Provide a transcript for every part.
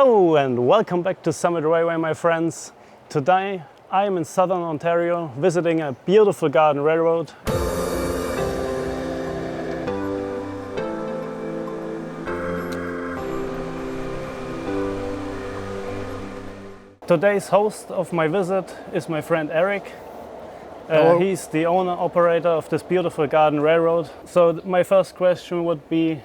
Hello and welcome back to Summit Railway, my friends. Today I am in southern Ontario visiting a beautiful garden railroad. Today's host of my visit is my friend Eric. He's the owner operator of this beautiful garden railroad. So my first question would be,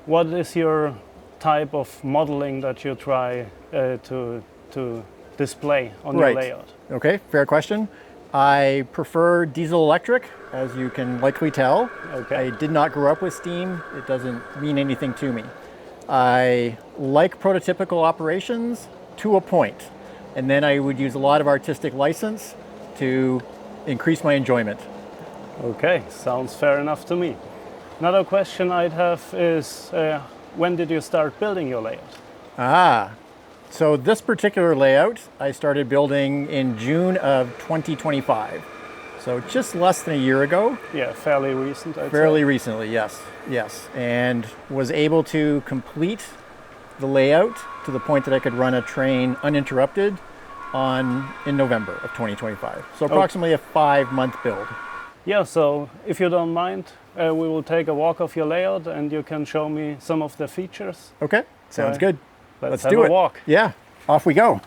what is your type of modeling that you try to display on your layout? Okay, fair question. I prefer diesel electric, as you can likely tell. Okay. I did not grow up with steam. It doesn't mean anything to me. I like prototypical operations to a point, and then I would use a lot of artistic license to increase my enjoyment. Okay, sounds fair enough to me. Another question I'd have is, when did you start building your layout? So this particular layout I started building in June of 2025. So just less than a year ago. Yeah, fairly recent, I'd Fairly say. recently, yes. And was able to complete the layout to the point that I could run a train uninterrupted in November of 2025. So approximately a 5-month build. Yeah, so if you don't mind, we will take a walk of your layout and you can show me some of the features. Okay, sounds good. Let's do have it. a walk. Yeah, off we go.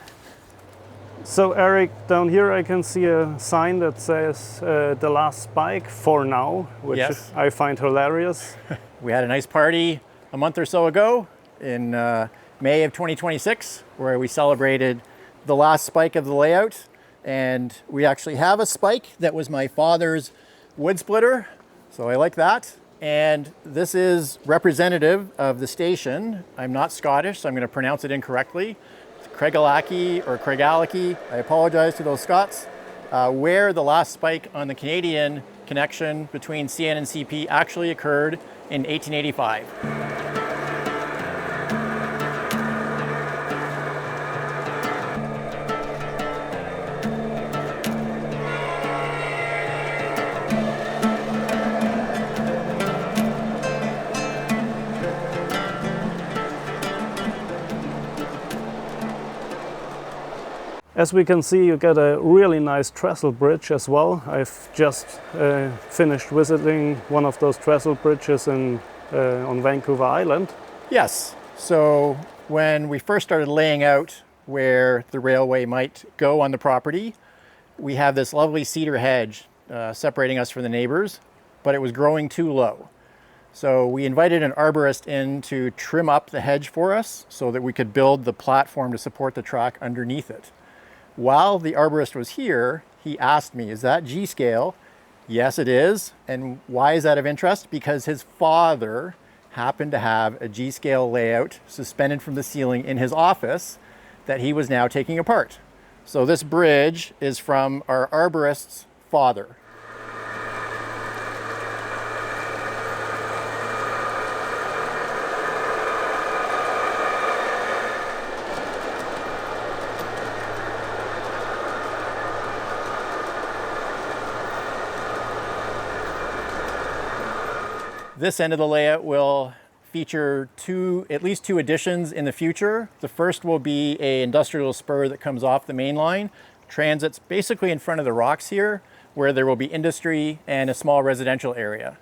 So Eric, down here I can see a sign that says the last spike for now, which Yes. I find hilarious. We had a nice party a month or so ago in May of 2026 where we celebrated the last spike of the layout, and we actually have a spike that was my father's wood splitter, so I like that. And this is representative of the station. I'm not Scottish, so I'm going to pronounce it incorrectly. It's Craigellachie or Craigellachie. I apologize to those Scots. Where the last spike on the Canadian connection between CN and CP actually occurred in 1885. As we can see, you get a really nice trestle bridge as well. I've just finished visiting one of those trestle bridges on Vancouver Island. Yes, so when we first started laying out where the railway might go on the property, we have this lovely cedar hedge separating us from the neighbors, but it was growing too low. So we invited an arborist in to trim up the hedge for us so that we could build the platform to support the track underneath it. While the arborist was here, he asked me, is that G-scale? Yes, it is. And why is that of interest? Because his father happened to have a G-scale layout suspended from the ceiling in his office that he was now taking apart. So this bridge is from our arborist's father. This end of the layout will feature at least two additions in the future. The first will be an industrial spur that comes off the main line, transits basically in front of the rocks here, where there will be industry and a small residential area.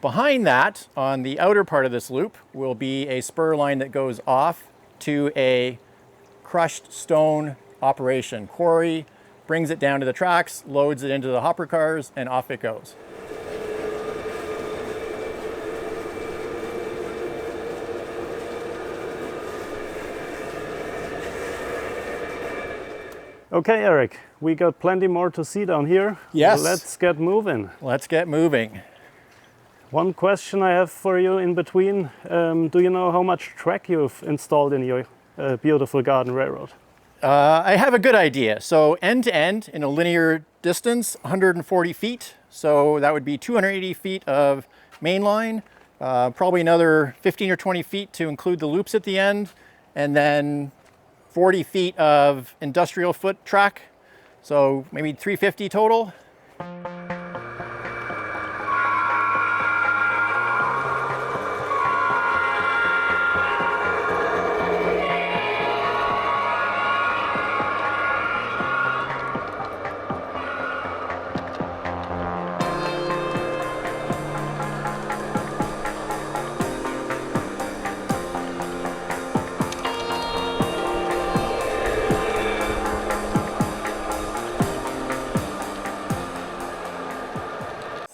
Behind that, on the outer part of this loop, will be a spur line that goes off to a crushed stone operation. Quarry brings it down to the tracks, loads it into the hopper cars, and off it goes. Okay, Eric, we got plenty more to see down here. Yes. Let's get moving. Let's get moving. One question I have for you in between. Do you know how much track you've installed in your beautiful garden railroad? I have a good idea. So end to end in a linear distance, 140 feet. So that would be 280 feet of main line, probably another 15 or 20 feet to include the loops at the end, and then 40 feet of industrial foot track. So maybe 350 total.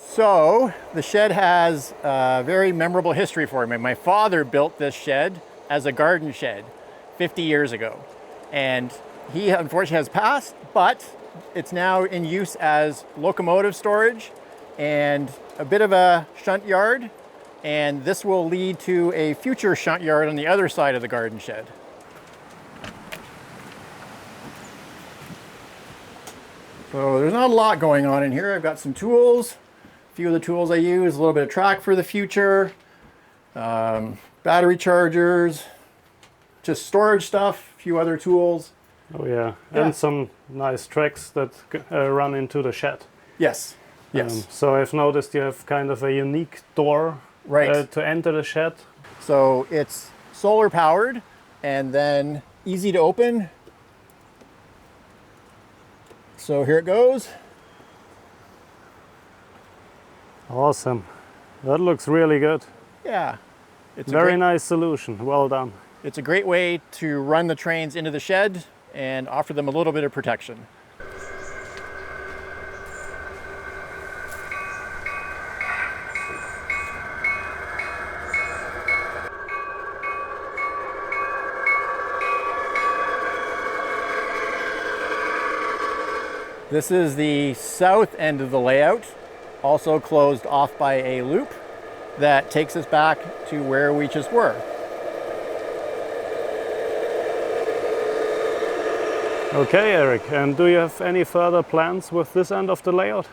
So the shed has a very memorable history for me. My father built this shed as a garden shed 50 years ago. And he unfortunately has passed, but it's now in use as locomotive storage and a bit of a shunt yard. And this will lead to a future shunt yard on the other side of the garden shed. So there's not a lot going on in here. I've got some tools, a few of the tools I use, a little bit of track for the future, battery chargers, just storage stuff, a few other tools. Oh yeah, and some nice tracks that run into the shed. Yes, yes. So I've noticed you have kind of a unique door to enter the shed. So it's solar powered and then easy to open. So here it goes. Awesome. That looks really good. Yeah. It's very nice solution. Well done. It's a great way to run the trains into the shed and offer them a little bit of protection. This is the south end of the layout, also closed off by a loop that takes us back to where we just were. Okay, Eric, and do you have any further plans with this end of the layout?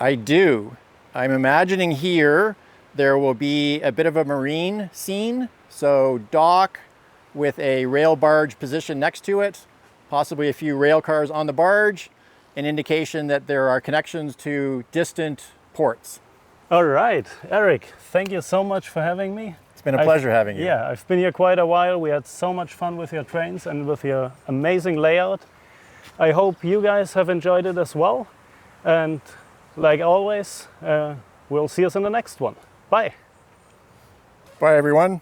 I do. I'm imagining here there will be a bit of a marine scene, so dock with a rail barge position next to it, possibly a few rail cars on the barge, an indication that there are connections to distant ports. All right, Eric, thank you so much for having me. It's been a pleasure having you. Yeah, I've been here quite a while. We had so much fun with your trains and with your amazing layout. I hope you guys have enjoyed it as well. And like always, we'll see us in the next one. Bye. Bye, everyone.